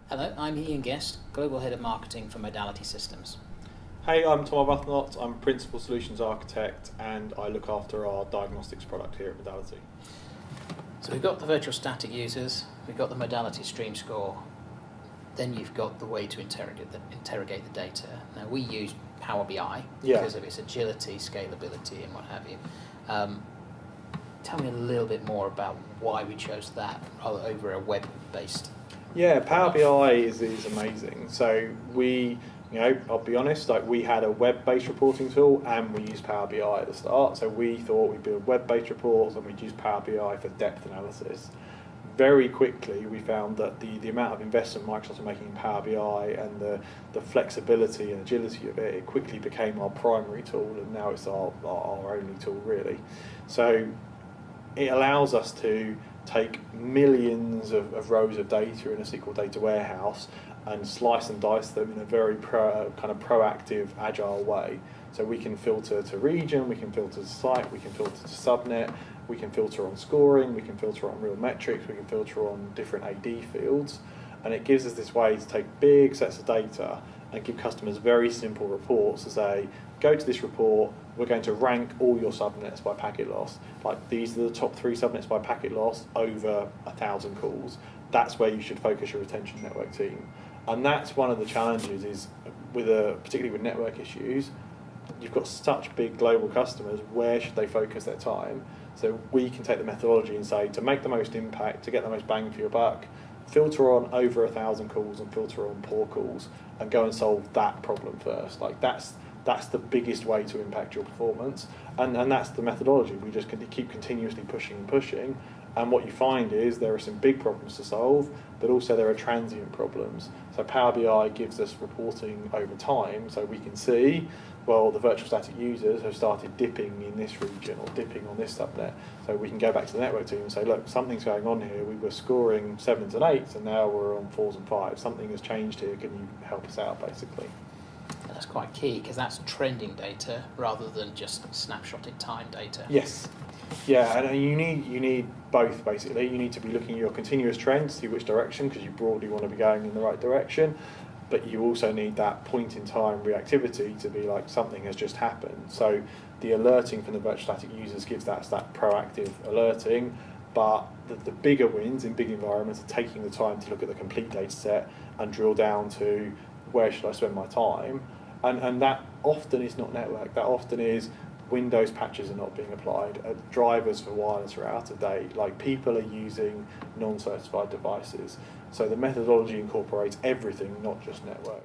Hello, I'm Ian Guest, Global Head of Marketing for Modality Systems. Hey, I'm Tom Arbuthnot. I'm Principal Solutions Architect and I look after our diagnostics product here at Modality. So we've got the virtual static users, we've got the modality stream score, then you've got the way to interrogate the data. Now we use Power BI because of its agility, scalability and what have you. Tell me a little bit more about why we chose that rather over a web-based. Yeah, Power BI is amazing. So I'll be honest, we had a web-based reporting tool and we used Power BI at the start. So we thought we'd build web-based reports and we'd use Power BI for depth analysis. Very quickly, we found that the amount of investment Microsoft are making in Power BI and the flexibility and agility of it quickly became our primary tool, and now it's our only tool really. So it allows us to take millions of rows of data in a SQL data warehouse and slice and dice them in a very proactive, agile way. So we can filter to region, we can filter to site, we can filter to subnet, we can filter on scoring, we can filter on real metrics, we can filter on different AD fields, and it gives us this way to take big sets of data and give customers very simple reports to say, go to this report, we're going to rank all your subnets by packet loss. Like, these are the top 3 subnets by packet loss over 1,000 calls. That's where you should focus your retention network team. And that's one of the challenges is, particularly with network issues, you've got such big global customers, where should they focus their time? So we can take the methodology and say, to make the most impact, to get the most bang for your buck, filter on over 1,000 calls and filter on poor calls and go and solve that problem first. Like, that's the biggest way to impact your performance, and that's the methodology. We just keep continuously pushing and pushing, and what you find is there are some big problems to solve, but also there are transient problems. So Power BI gives us reporting over time, so we can see, well, the virtual static users have started dipping in this region or dipping on this subnet. So we can go back to the network team and say, look, something's going on here. We were scoring 7s and 8s, and now we're on 4s and 5s. Something has changed here. Can you help us out, basically? That's quite key because that's trending data rather than just snapshot in time data. Yes. Yeah, and you need both, basically. You need to be looking at your continuous trends, see which direction, because you broadly want to be going in the right direction, but you also need that point in time reactivity to be like, something has just happened. So the alerting from the virtual static users gives that proactive alerting, but the bigger wins in big environments are taking the time to look at the complete data set and drill down to where should I spend my time, and that often is not network. That often is Windows patches are not being applied, drivers for wireless are out of date, like people are using non-certified devices. So the methodology incorporates everything, not just network.